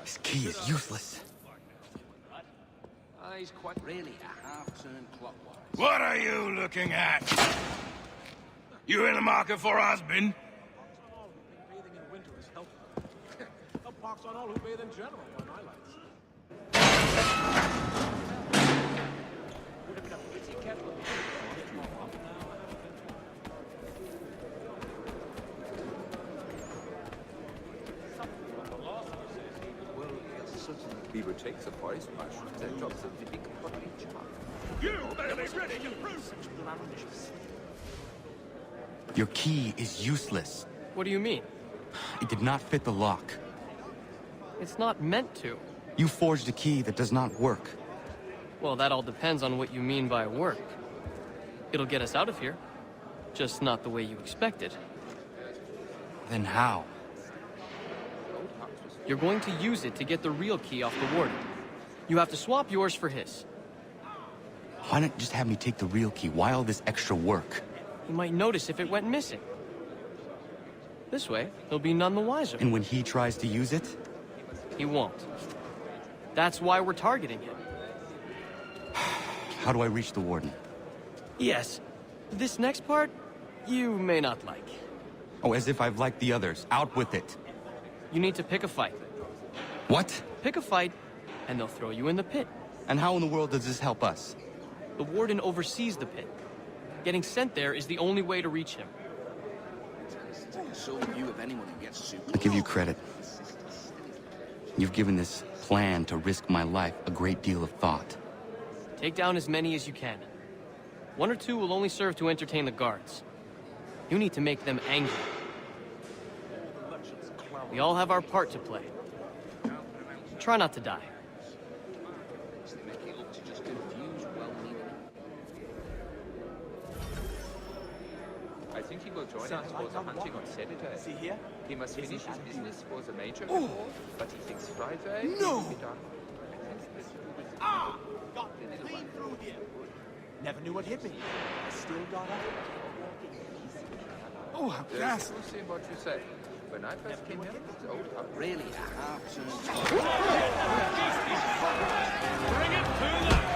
This key is useless. He's quite really a half-turn clockwise. What are you looking at? You in the market for a husband? Bathing in winter is healthy. A pox on all who bathe in general, by my lights. Would have been a pretty careful Beaver takes a forest mushroom that drops a big pottery jar. You better be ready to prove. Your key is useless. What do you mean? It did not fit the lock. It's not meant to. You forged a key that does not work. Well, that all depends on what you mean by work. It'll get us out of here. Just not the way you expected. Then how? You're going to use it to get the real key off the warden. You have to swap yours for his. Why not just have me take the real key? Why all this extra work? He might notice if it went missing. This way, he'll be none the wiser. And when he tries to use it? He won't. That's why we're targeting him. How do I reach the warden? Yes. This next part, you may not like. Oh, as if I've liked the others. Out with it. You need to pick a fight. What? Pick a fight, and they'll throw you in the pit. And how in the world does this help us? The warden oversees the pit. Getting sent there is the only way to reach him. So you of anyone who gets super. I give you credit. You've given this plan to risk my life a great deal of thought. Take down as many as you can. One or two will only serve to entertain the guards. You need to make them angry. We all have our part to play. Try not to die. I think he will join us for the hunting on Saturday. See here? He must finish his business for the major report, but he thinks Friday will be done. Ah! Got clean through here. Never knew what hit me. I still got up. Oh, how Yes, we'll see what you say. When I first came here, this old house really a half-turn. Bring it to them!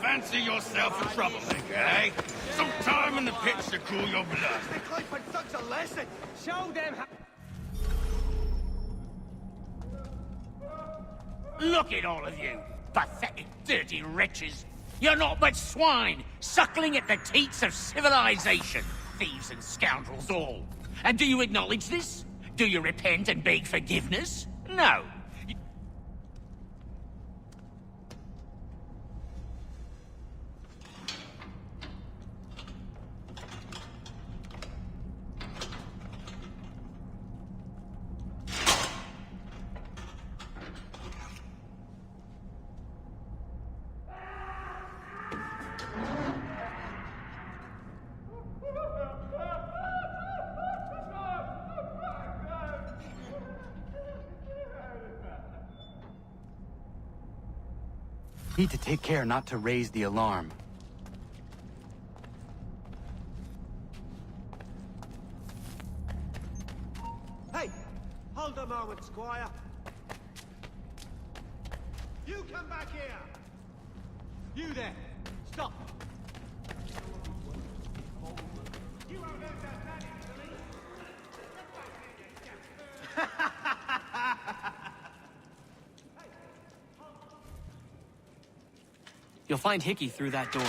Fancy yourself a troublemaker, eh? Some time in the pits to cool your blood. Such a lesson. Show them how. Look at all of you, pathetic, dirty wretches. You're not but swine, suckling at the teats of civilization. Thieves and scoundrels all. And do you acknowledge this? Do you repent and beg forgiveness? No. Need to take care not to raise the alarm. Hey! Hold a moment, Squire. You come back here! You there! Stop! You won't lose that money, silly! Get back here, You'll find Hickey through that door.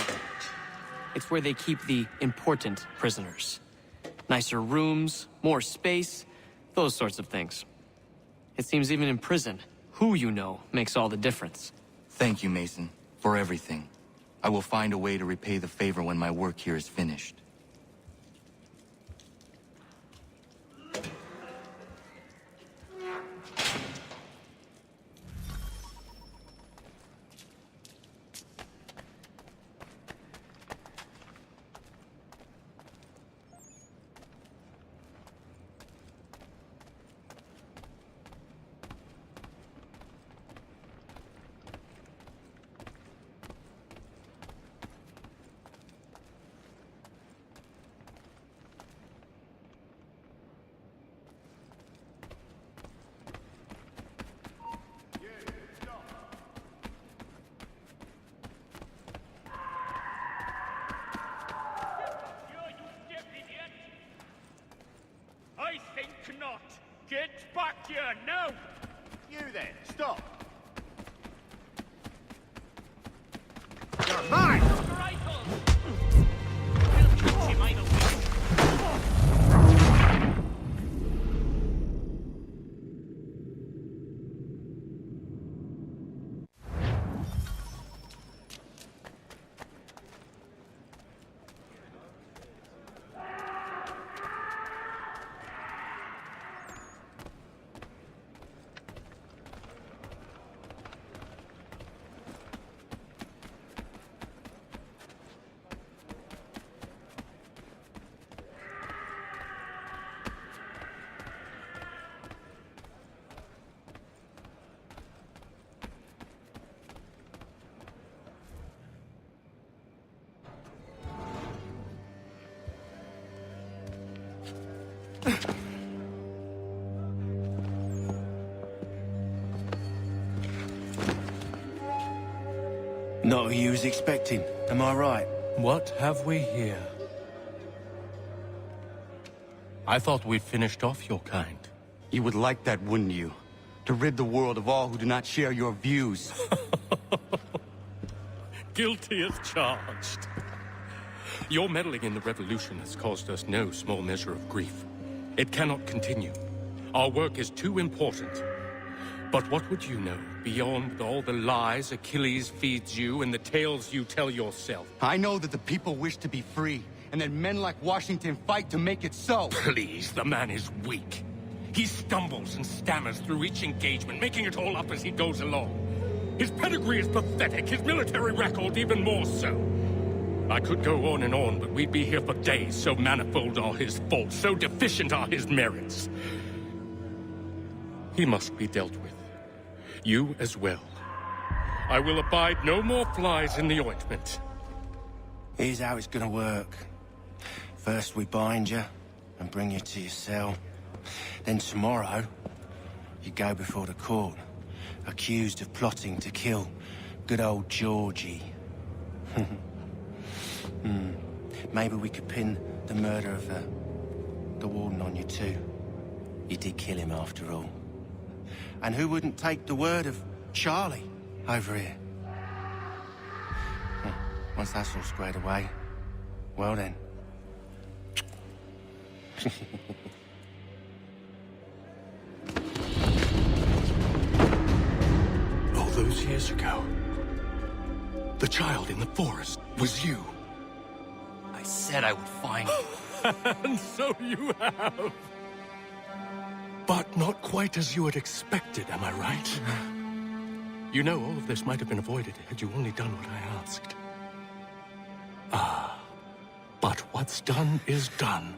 It's where they keep the important prisoners. Nicer rooms, more space, those sorts of things. It seems even in prison, who you know makes all the difference. Thank you, Mason, for everything. I will find a way to repay the favor when my work here is finished. I think not. Get back here now! You then, stop! You're mine! We'll teach him either way. Not who you was expecting, am I right? What have we here? I thought we'd finished off your kind. You would like that, wouldn't you? To rid the world of all who do not share your views. Guilty as charged. Your meddling in the revolution has caused us no small measure of grief. It cannot continue. Our work is too important. But what would you know beyond all the lies Achilles feeds you and the tales you tell yourself? I know that the people wish to be free, and that men like Washington fight to make it so. Please, the man is weak. He stumbles and stammers through each engagement, making it all up as he goes along. His pedigree is pathetic, his military record even more so. I could go on and on, but we'd be here for days, so manifold are his faults, so deficient are his merits. He must be dealt with. You as well. I will abide no more flies in the ointment. Here's how it's gonna work. First we bind you and bring you to your cell. Then tomorrow, you go before the court, accused of plotting to kill good old Georgie. Maybe we could pin the murder of the warden on you too. You did kill him after all. And who wouldn't take the word of Charlie over here? Once that's all squared away, well then. All those years ago, the child in the forest was you. I said I would find you. And so you have. But not quite as you had expected, am I right? You know, all of this might have been avoided had you only done what I asked. Ah, but what's done is done.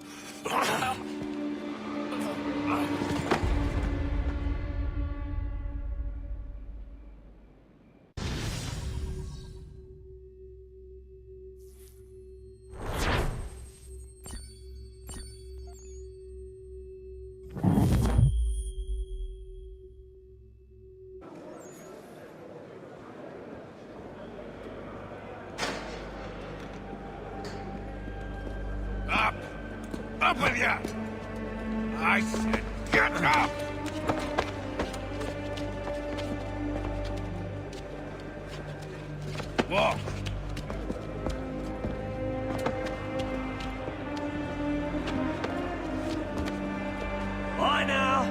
ya! I said get up! Walk. Bye now.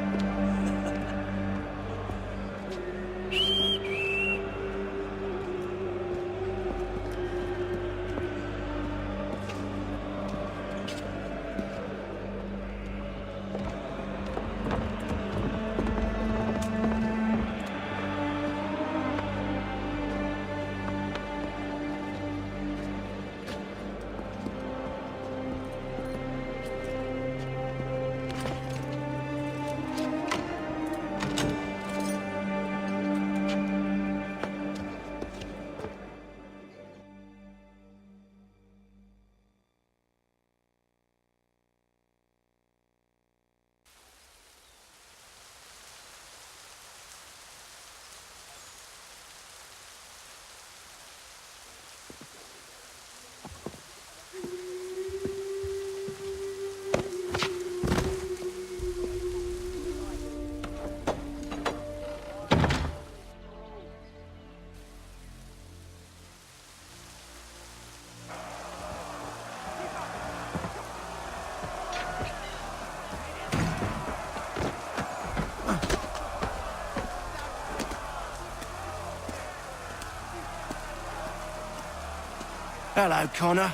Hello, Connor.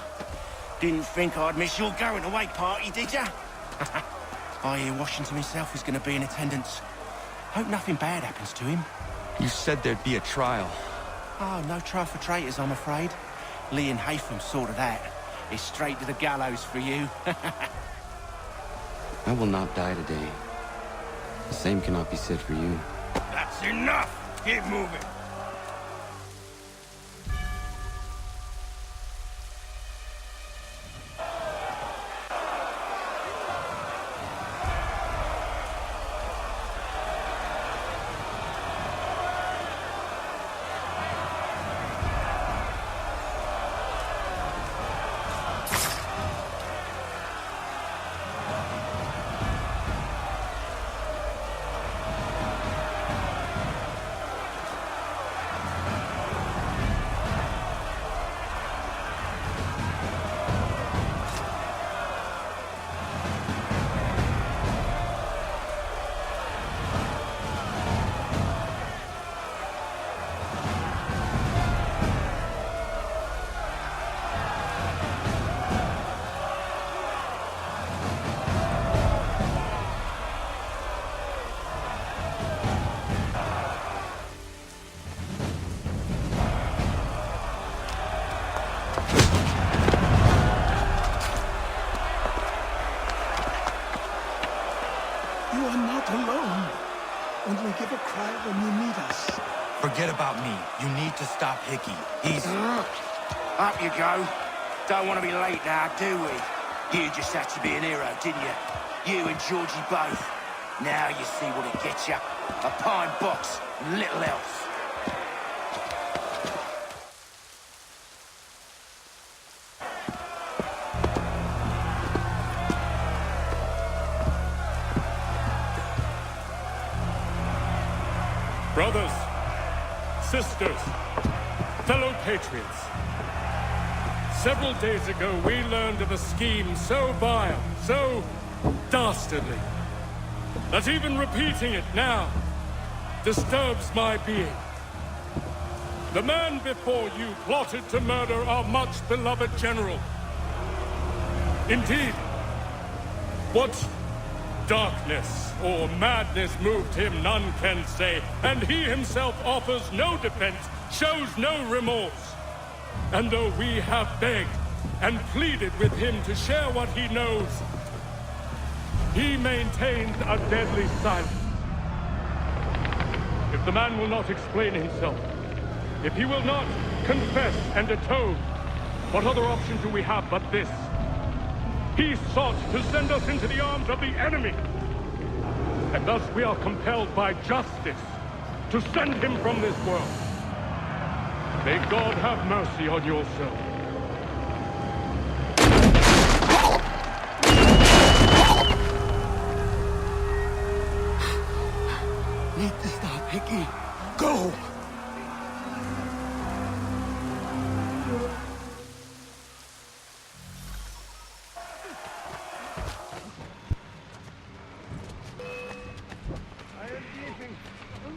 Didn't think I'd miss your going away party, did ya? I hear Washington himself is going to be in attendance. Hope nothing bad happens to him. You said there'd be a trial. Oh, no trial for traitors, I'm afraid. Lee and Haytham sorted that. It's straight to the gallows for you. I will not die today. The same cannot be said for you. That's enough! Keep moving! You are not alone. Only give a cry when you need us. Forget about me. You need to stop Hickey. He's... Up you go. Don't want to be late now, do we? You just had to be an hero, didn't you? You and Georgie both. Now you see what it gets you. A pine box and little else. Brothers, sisters, fellow patriots. Several days ago, we learned of a scheme so vile, so dastardly, that even repeating it now disturbs my being. The man before you plotted to murder our much-beloved general. Indeed, what darkness or madness moved him, none can say, and he himself offers no defense, shows no remorse. And though we have begged and pleaded with him to share what he knows, he maintains a deadly silence. If the man will not explain himself, if he will not confess and atone, what other option do we have but this? He sought to send us into the arms of the enemy. And thus we are compelled by justice to send him from this world. May God have mercy on your soul. need to stop, Hickey. Go! I am leaving.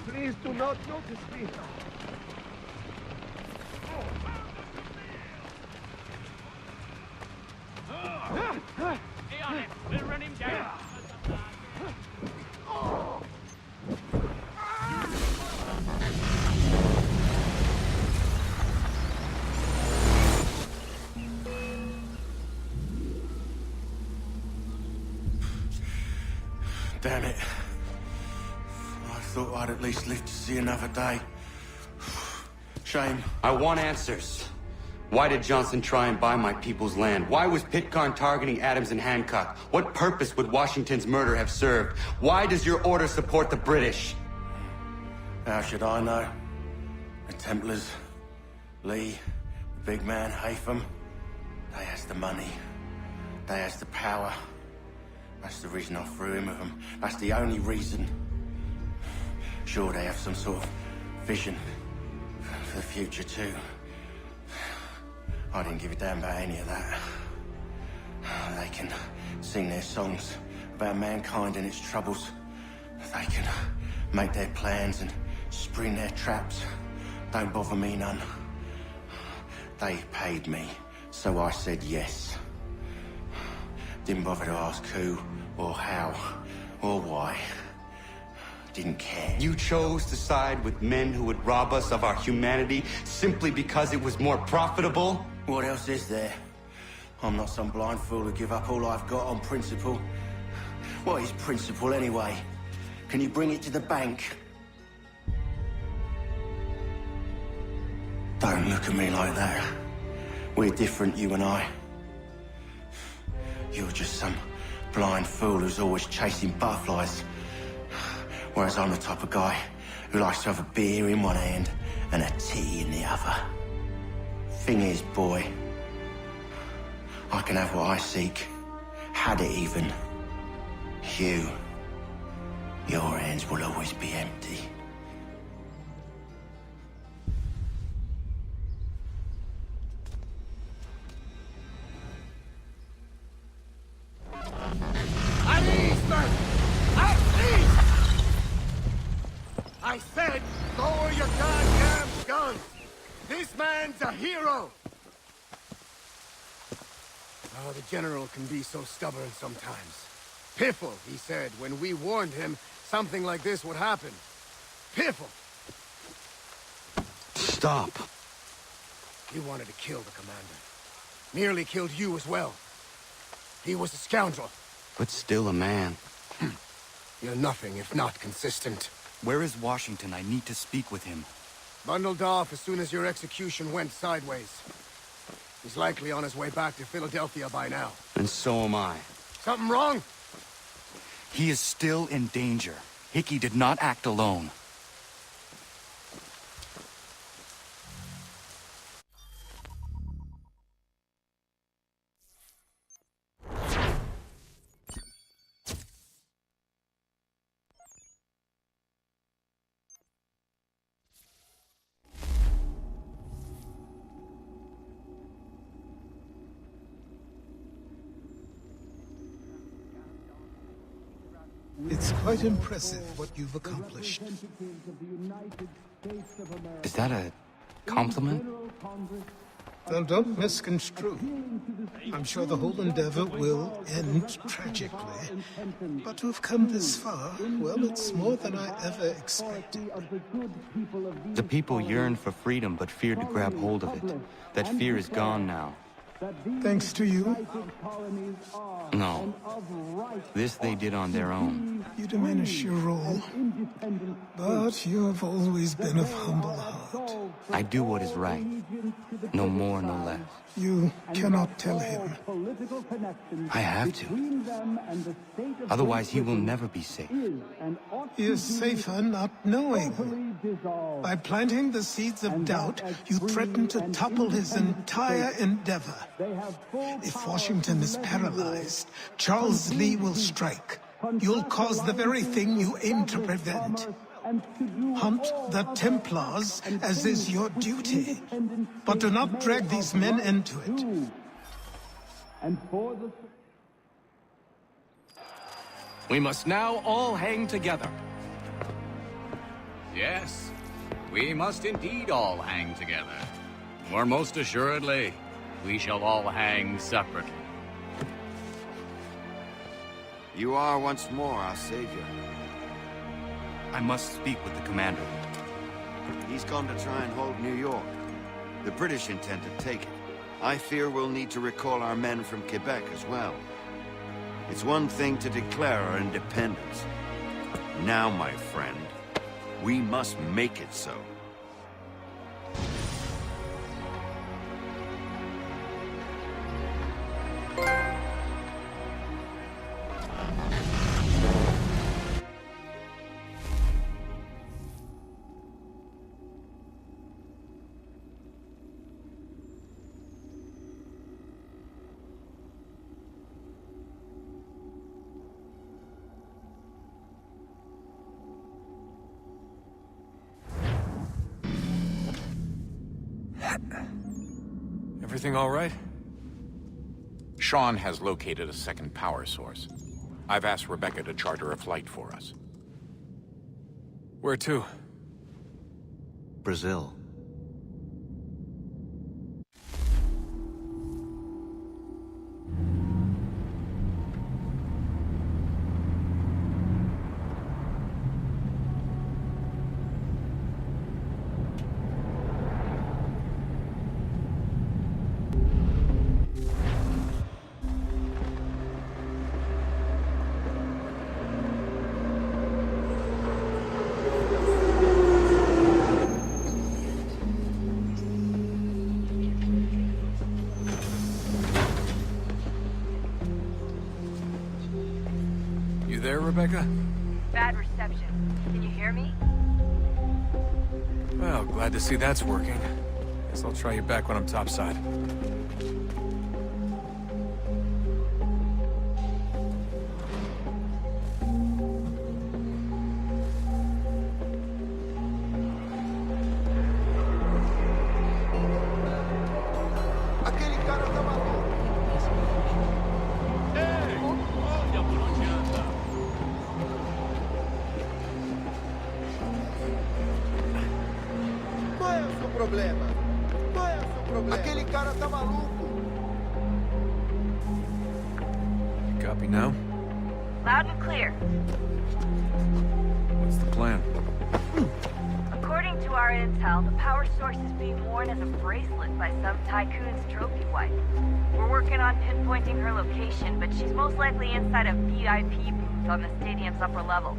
Please do not notice me. Stay on him. We'll run him down. Damn it. I thought I'd at least live to see another day. Shame. I want answers. Why did Johnson try and buy my people's land? Why was Pitcairn targeting Adams and Hancock? What purpose would Washington's murder have served? Why does your order support the British? How should I know? The Templars, Lee, the big man, Haytham, they has the money. They has the power. That's the reason I threw in with them. That's the only reason. Sure, they have some sort of vision for the future too. I didn't give a damn about any of that. They can sing their songs about mankind and its troubles. They can make their plans and spring their traps. Don't bother me none. They paid me, so I said yes. Didn't bother to ask who, or how, or why. Didn't care. You chose to side with men who would rob us of our humanity simply because it was more profitable? What else is there? I'm not some blind fool who give up all I've got on principle. What is principle anyway? Can you bring it to the bank? Don't look at me like that. We're different, you and I. You're just some blind fool who's always chasing butterflies. Whereas I'm the type of guy who likes to have a beer in one hand and a tea in the other. Thing is, boy, I can have what I seek. Had it even. Your hands will always be empty. I said, lower your goddamn guns! This man's a hero! Oh, the General can be so stubborn sometimes. Piffle, he said, when we warned him something like this would happen. Piffle! Stop. He wanted to kill the commander. Nearly killed you as well. He was a scoundrel. But still a man. You're nothing if not consistent. Where is Washington? I need to speak with him. Bundled off as soon as your execution went sideways. He's likely on his way back to Philadelphia by now. And so am I. Something wrong? He is still in danger. Hickey did not act alone. It's quite impressive what you've accomplished. Is that a compliment? Well, don't misconstrue. I'm sure the whole endeavor will end tragically. But to have come this far, well, it's more than I ever expected. The people yearn for freedom but fear to grab hold of it. That fear is gone now. Thanks to you. No. This they did on their own. You diminish your role. But you have always been of humble heart. I do what is right. No more, no less. You cannot tell him. I have to. Otherwise, he will never be safe. He is safer not knowing. By planting the seeds of doubt, you threaten to topple his entire endeavor. If Washington is paralyzed, Charles Lee will strike. You'll cause the very thing you aim to prevent. Hunt the Templars, as is your duty. But do not drag these men into it. We must now all hang together. Yes, we must indeed all hang together. Or most assuredly, we shall all hang separately. You are once more our savior. I must speak with the commander. He's come to try and hold New York. The British intend to take it. I fear we'll need to recall our men from Quebec as well. It's one thing to declare our independence. Now, my friend, we must make it so. Everything all right? Sean has located a second power source. I've asked Rebecca to charter a flight for us. Where to? Brazil. You there, Rebecca? Bad reception. Can you hear me? Well, glad to see that's working. Guess I'll try you back when I'm topside. Aquele cara tá maluco. Copy now? Loud and clear. What's the plan? According to our intel, the power source is being worn as a bracelet by some tycoon's trophy wife. We're working on pinpointing her location, but she's most likely inside a VIP booth on the stadium's upper level.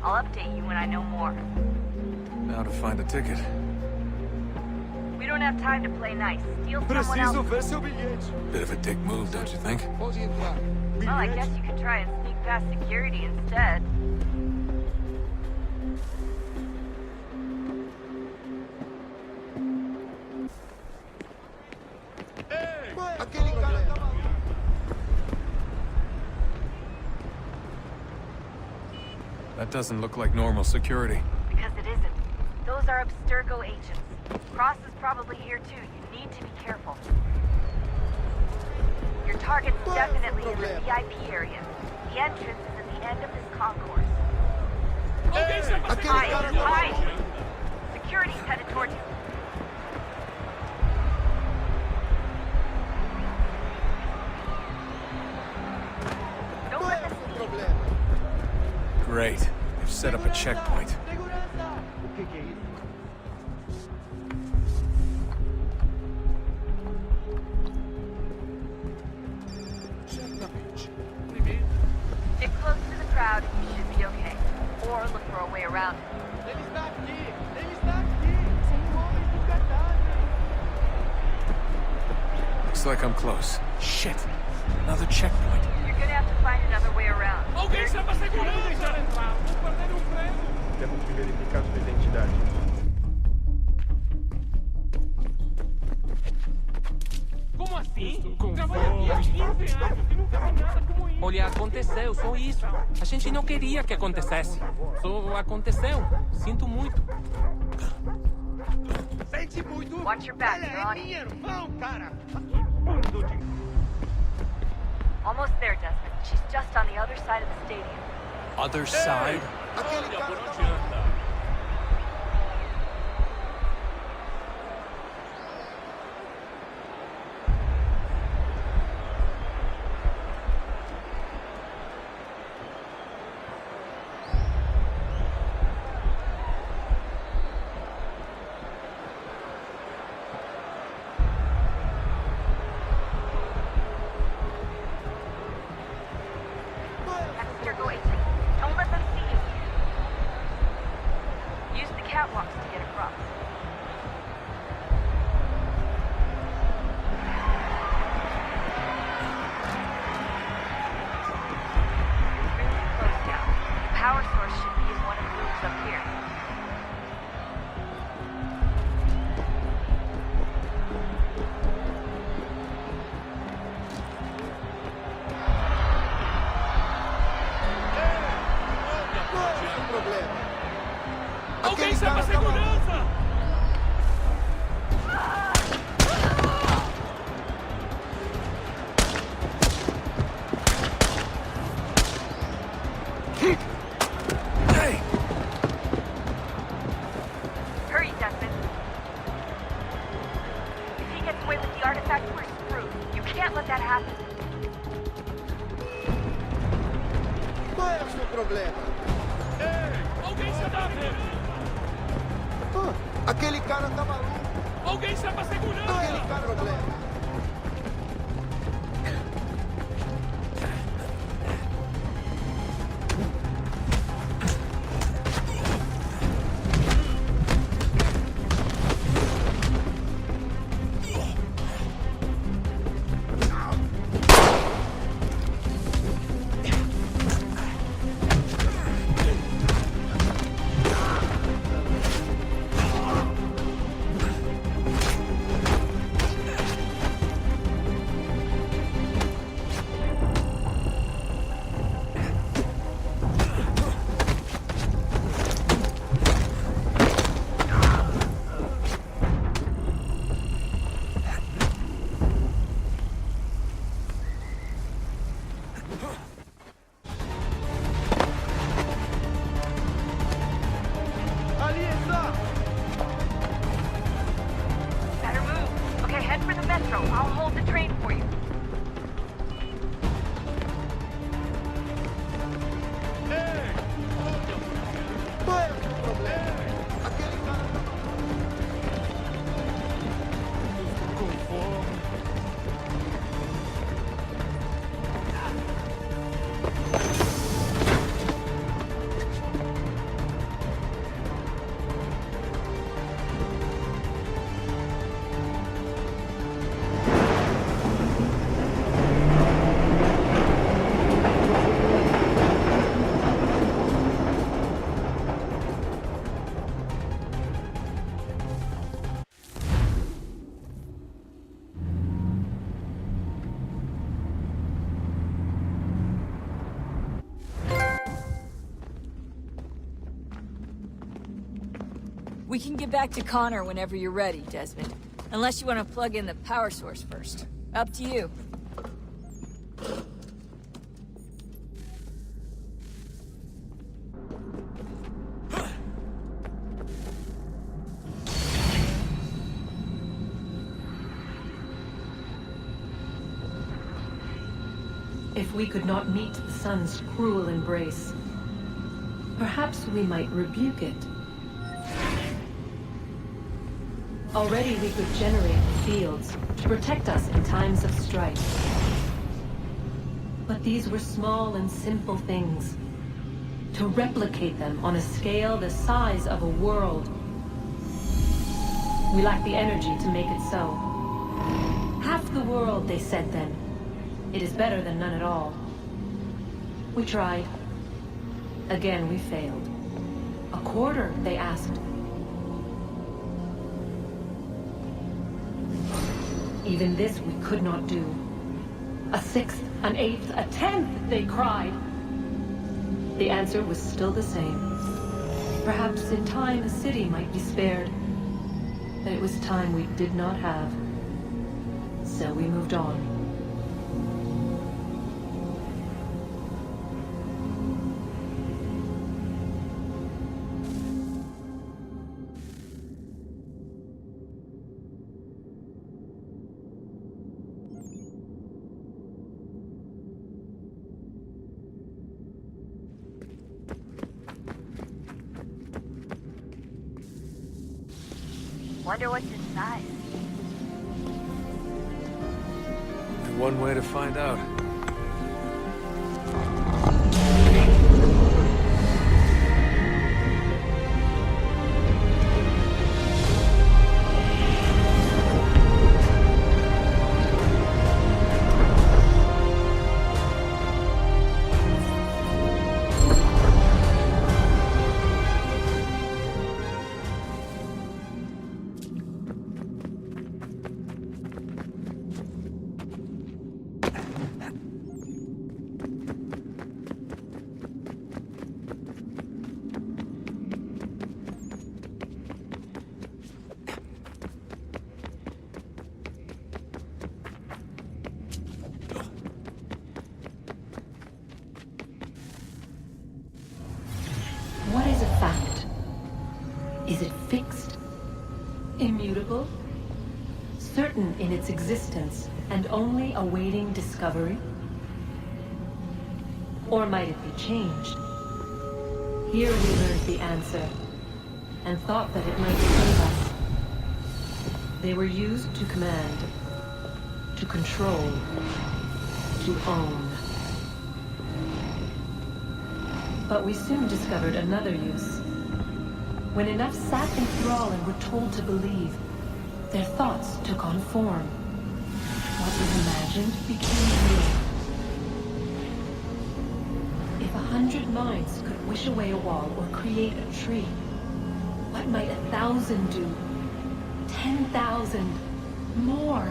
I'll update you when I know more. Now to find a ticket. We don't have time to play nice. Steal someone else. ver seu bilhete. Bit of a dick move, don't you think? Pode entrar. Well, I guess you could try and sneak past security instead. Aquele cara tá maluco. That doesn't look like normal security. Because it isn't. Those are Abstergo agents. Cross is probably here too. You need to be careful. Your target's definitely in the VIP area. The entrance is at the end of this concourse. Hide! Security's headed towards you. Don't let this lead. Great. They've set up a checkpoint. Stick close to the crowd and you should be okay. Or look for a way around it. Ele está aqui! Ele está aqui! São homens do cadáver! Looks like I'm close. Shit. Another checkpoint. You're gonna have to find another way around. Alguém chama a segurança! Temos que verificar sua identidade. Como assim? Trabalho aqui há 15 anos e nunca vi nada como isso. Olha, aconteceu, só isso. A gente não queria que acontecesse. Só aconteceu. Sinto muito. Sente muito. Watch your back, Ela you're é on minha it. irmã, cara. Almost there, Desmond. She's just on the other side of the stadium. Other side? Aquele cara Dexter, go exit. Don't let them see you. Use the catwalks to get across. Really close now. The power source should be in one of the rooms up here. Alguém chama a segurança! Hurry, Desmond. If he gets away with the artifact, we're screwed. You can't let that happen. Qual é o seu problema? Alguém chama a Aquele cara tá maluco. Alguém chama a segurança! Aquele cara tá maluco. Better move. Okay, head for the metro. I'll hold the train for you. Qual é o seu problema? Aquele cara tá maluco. Com fome. We can get back to Connor whenever you're ready, Desmond. Unless you want to plug in the power source first. Up to you. If we could not meet the sun's cruel embrace, perhaps we might rebuke it. Already we could generate the fields to protect us in times of strife. But these were small and simple things. To replicate them on a scale the size of a world, we lack the energy to make it so. Half the world, they said then. It is better than none at all. We tried. Again, we failed. A quarter, they asked. Even this we could not do. A 6th, an 8th, a 10th, they cried. The answer was still the same. Perhaps in time a city might be spared. But it was time we did not have. So we moved on. Wonder what's inside. Only one way to find out. What is a fact? Is it fixed? Immutable? Certain in its existence and only awaiting discovery? Or might it be changed? Here we learned the answer, and thought that it might save us. They were used to command, to control, to own. But we soon discovered another use. When enough sat in thrall and were told to believe, their thoughts took on form. What was imagined became real. If 100 minds could wish away a wall or create a tree, what might 1,000 do? 10,000? More?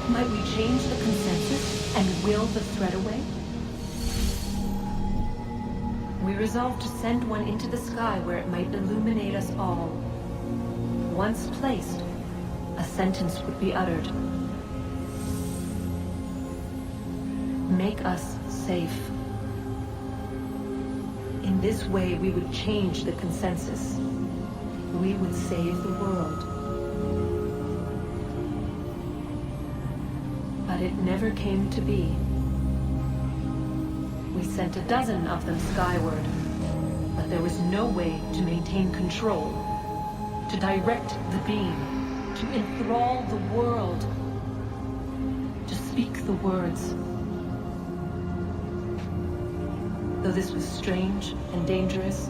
Might we change the consensus and will the threat away? We resolved to send one into the sky where it might illuminate us all. Once placed, a sentence would be uttered. Make us safe. In this way, we would change the consensus. We would save the world. But it never came to be. We sent a dozen of them skyward, but there was no way to maintain control, to direct the beam, to enthrall the world, to speak the words. Though this was strange and dangerous,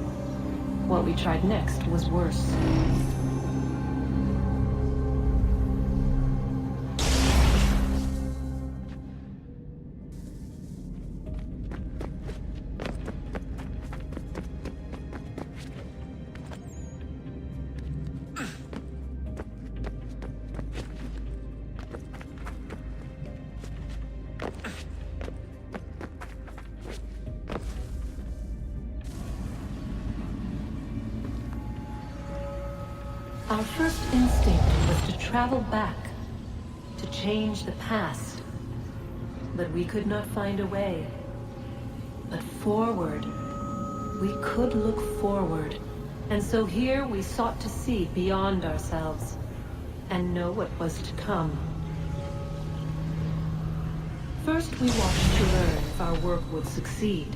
what we tried next was worse. Our first instinct was to travel back, to change the past. But we could not find a way. But forward, we could look forward. And so here we sought to see beyond ourselves, and know what was to come. First we watched to learn if our work would succeed.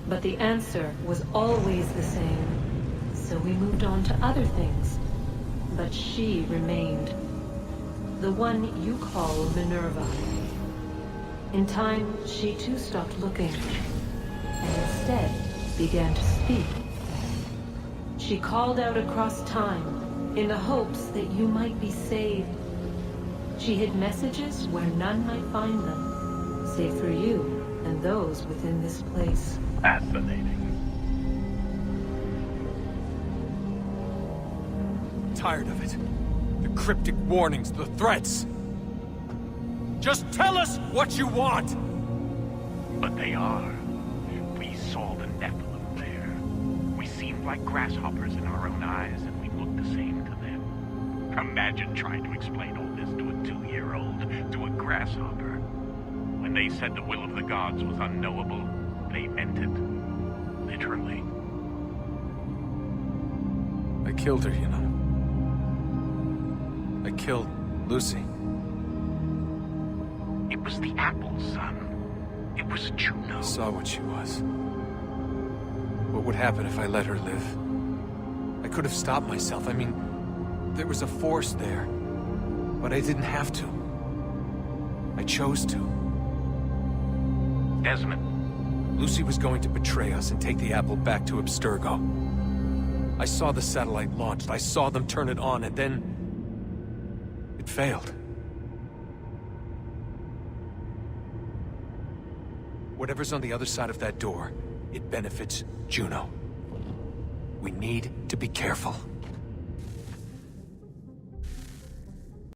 But the answer was always the same. So we moved on to other things, but she remained. The one you call Minerva. In time, she too stopped looking, and instead began to speak. She called out across time, in the hopes that you might be saved. She hid messages where none might find them, save for you and those within this place. Fascinating. Tired of it. The cryptic warnings, the threats. Just tell us what you want! But they are. We saw the Nephilim there. We seemed like grasshoppers in our own eyes, and we looked the same to them. Imagine trying to explain all this to a 2-year-old, to a grasshopper. When they said the will of the gods was unknowable, they meant it. Literally. I killed her, you know. I killed Lucy. It was the apple, son. It was Juno. I saw what she was. What would happen if I let her live? I could have stopped myself. I mean, there was a force there. But I didn't have to. I chose to. Desmond. Lucy was going to betray us and take the apple back to Abstergo. I saw the satellite launched. I saw them turn it on, and then... it failed. Whatever's on the other side of that door, it benefits Juno. We need to be careful.